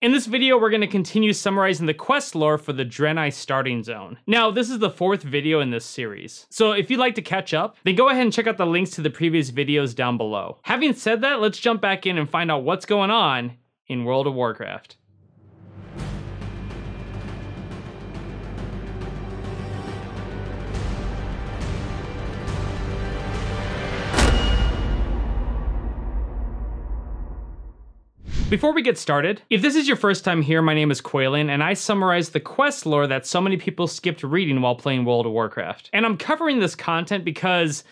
In this video, we're going to continue summarizing the quest lore for the Draenei starting zone. Now, this is the 4th video in this series, so if you'd like to catch up, then go ahead and check out the links to the previous videos down below. Having said that, let's jump back in and find out what's going on in World of Warcraft. Before we get started, if this is your first time here, my name is Quaylin, and I summarize the quest lore that so many people skipped reading while playing World of Warcraft. And I'm covering this content because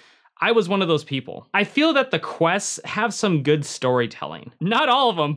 I was one of those people. I feel that the quests have some good storytelling. Not all of them,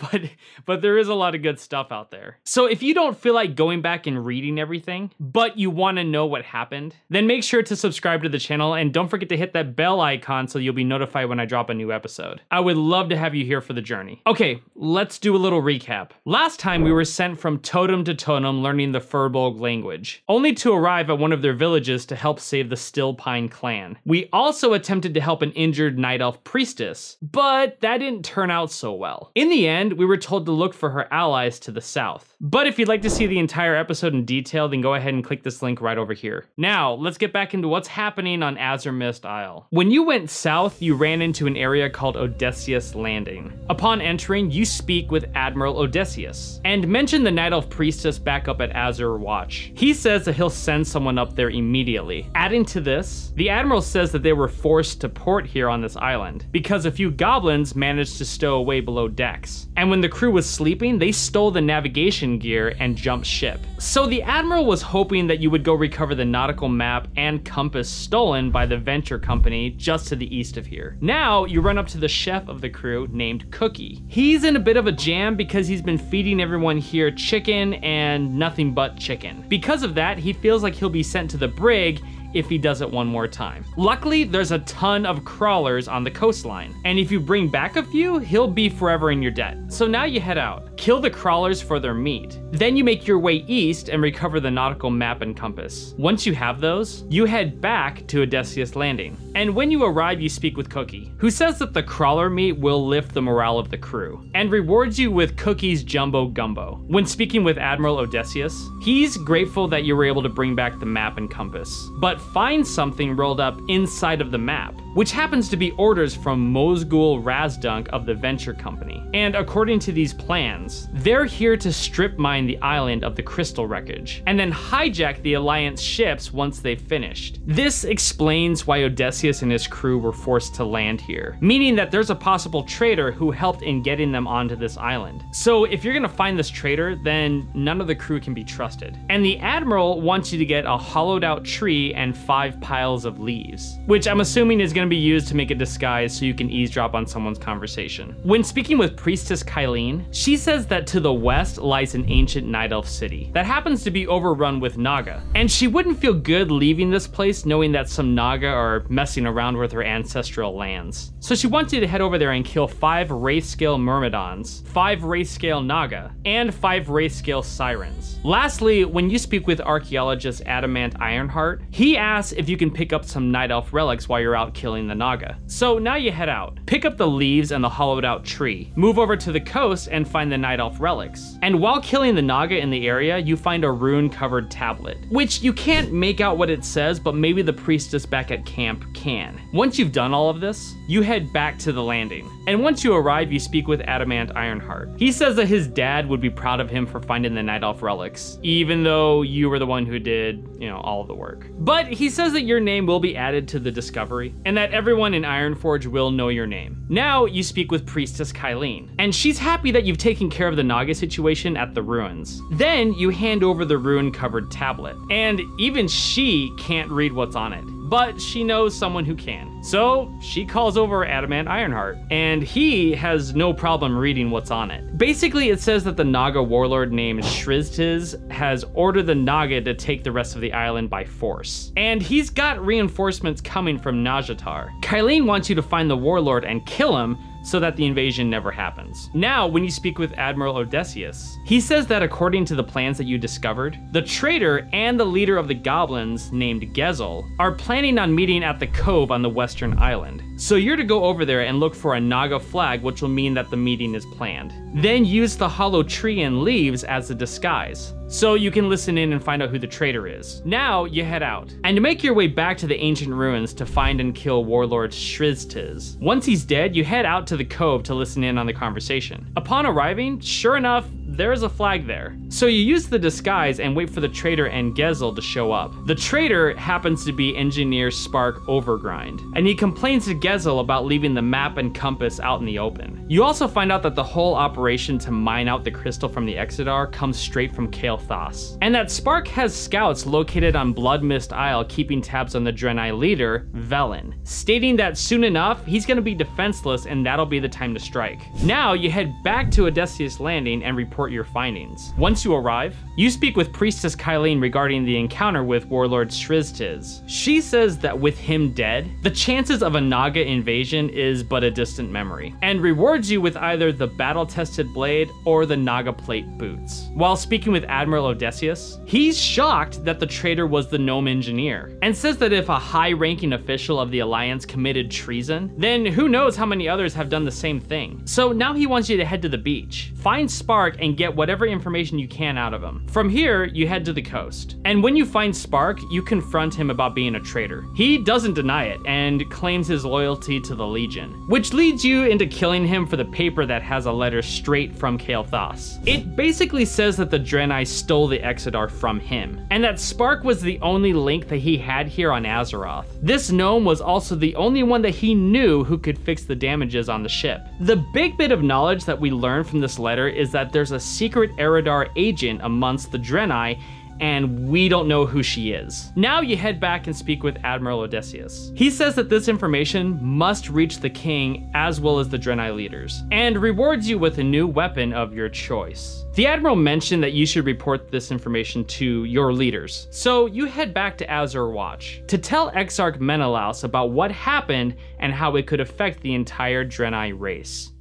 but there is a lot of good stuff out there. So if you don't feel like going back and reading everything, but you want to know what happened, then make sure to subscribe to the channel and don't forget to hit that bell icon so you'll be notified when I drop a new episode. I would love to have you here for the journey. Okay, let's do a little recap. Last time we were sent from totem to totem learning the Furbolg language, only to arrive at one of their villages to help save the Stillpine clan. We also attempted to help an injured Night Elf priestess, but that didn't turn out so well. In the end, we were told to look for her allies to the south. But if you'd like to see the entire episode in detail, then go ahead and click this link right over here. Now, let's get back into what's happening on Azuremyst Isle. When you went south, you ran into an area called Odesyus Landing. Upon entering, you speak with Admiral Odesyus, and mention the Night Elf priestess back up at Azure Watch. He says that he'll send someone up there immediately. Adding to this, the Admiral says that they were forced to port here on this island because a few goblins managed to stow away below decks. And when the crew was sleeping, they stole the navigation gear and jumped ship. So the Admiral was hoping that you would go recover the nautical map and compass stolen by the Venture Company just to the east of here. Now you run up to the chef of the crew named Cookie. He's in a bit of a jam because he's been feeding everyone here chicken and nothing but chicken. Because of that, he feels like he'll be sent to the brig if he does it one more time. Luckily, there's a ton of crawlers on the coastline, and if you bring back a few, he'll be forever in your debt. So now you head out, kill the crawlers for their meat. Then you make your way east and recover the nautical map and compass. Once you have those, you head back to Odesyus Landing. And when you arrive, you speak with Cookie, who says that the crawler meat will lift the morale of the crew, and rewards you with Cookie's Jumbo Gumbo. When speaking with Admiral Odesyus, he's grateful that you were able to bring back the map and compass, but finds something rolled up inside of the map, which happens to be orders from Mozgul Razdunk of the Venture Company. And according to these plans, they're here to strip mine the island of the crystal wreckage, and then hijack the Alliance ships once they've finished. This explains why Odesyus and his crew were forced to land here, meaning that there's a possible traitor who helped in getting them onto this island. So if you're gonna find this traitor, then none of the crew can be trusted. And the Admiral wants you to get a hollowed out tree and 5 piles of leaves, which I'm assuming is going to be used to make a disguise so you can eavesdrop on someone's conversation. When speaking with Priestess Kael'thas, she says that to the west lies an ancient Night Elf city that happens to be overrun with Naga, and she wouldn't feel good leaving this place knowing that some Naga are messing around with her ancestral lands. So she wants you to head over there and kill 5 Wraithscale Myrmidons, 5 Wraithscale Naga, and 5 Wraithscale Sirens. Lastly, when you speak with archaeologist Adamant Ironheart, he asks if you can pick up some Night Elf relics while you're out killing the Naga. So now you head out, pick up the leaves and the hollowed out tree, move over to the coast and find the Night Elf relics. And while killing the Naga in the area, you find a rune covered tablet, which you can't make out what it says, but maybe the priestess back at camp can. Once you've done all of this, you head back to the landing. And once you arrive, you speak with Adamant Ironheart. He says that his dad would be proud of him for finding the Night Elf relics, even though you were the one who did, all of the work. But he says that your name will be added to the discovery, and that everyone in Ironforge will know your name. Now you speak with Priestess Kael'thas, and she's happy that you've taken care of the Naga situation at the ruins. Then you hand over the rune-covered tablet, and even she can't read what's on it, but she knows someone who can. So she calls over Adamant Ironheart, and he has no problem reading what's on it. Basically, it says that the Naga warlord named Shriztiz has ordered the Naga to take the rest of the island by force, and he's got reinforcements coming from Nazjatar. Kael'thas wants you to find the warlord and kill him so that the invasion never happens. Now, when you speak with Admiral Odesyus, he says that according to the plans that you discovered, the traitor and the leader of the goblins, named Gezel, are planning on meeting at the cove on the western island. So you're to go over there and look for a Naga flag, which will mean that the meeting is planned. Then use the hollow tree and leaves as a disguise, so you can listen in and find out who the traitor is. Now you head out, and make your way back to the ancient ruins to find and kill Warlord Shriztiz. Once he's dead, you head out to the cove to listen in on the conversation. Upon arriving, sure enough, there's a flag there. So you use the disguise and wait for the traitor and Gezel to show up. The traitor happens to be Engineer Spark Overgrind, and he complains to Gezel about leaving the map and compass out in the open. You also find out that the whole operation to mine out the crystal from the Exodar comes straight from Kael'thas, and that Spark has scouts located on Blood Mist Isle keeping tabs on the Draenei leader, Velen, stating that soon enough, he's gonna be defenseless and that'll be the time to strike. Now you head back to Odesyus Landing and report your findings. Once you arrive, you speak with Priestess Kylene regarding the encounter with Warlord Shriztiz. She says that with him dead, the chances of a Naga invasion is but a distant memory, and rewards you with either the battle-tested blade or the Naga plate boots. While speaking with Admiral Odesyus, he's shocked that the traitor was the gnome engineer, and says that if a high-ranking official of the Alliance committed treason, then who knows how many others have done the same thing. So now he wants you to head to the beach, find Spark, and get whatever information you can out of him. From here, you head to the coast. And when you find Spark, you confront him about being a traitor. He doesn't deny it, and claims his loyalty to the Legion, which leads you into killing him for the paper that has a letter straight from Kael'thas. It basically says that the Draenei stole the Exodar from him, and that Spark was the only link that he had here on Azeroth. This gnome was also the only one that he knew who could fix the damages on the ship. The big bit of knowledge that we learn from this letter is that there's a secret Eridar agent amongst the Draenei, and we don't know who she is. Now you head back and speak with Admiral Odesyus. He says that this information must reach the king as well as the Draenei leaders, and rewards you with a new weapon of your choice. The Admiral mentioned that you should report this information to your leaders, so you head back to Azure Watch to tell Exarch Menelaus about what happened and how it could affect the entire Draenei race.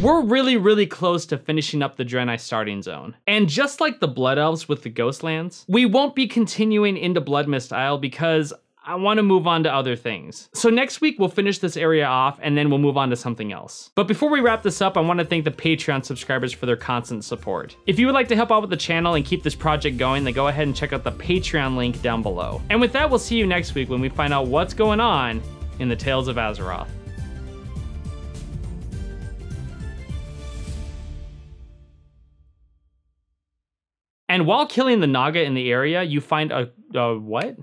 We're really close to finishing up the Draenei starting zone. And just like the Blood Elves with the Ghostlands, we won't be continuing into Blood Mist Isle because I want to move on to other things. So next week we'll finish this area off and then we'll move on to something else. But before we wrap this up, I want to thank the Patreon subscribers for their constant support. If you would like to help out with the channel and keep this project going, then go ahead and check out the Patreon link down below. And with that, we'll see you next week when we find out what's going on in the Tales of Azeroth. And while killing the Naga in the area, you find a what?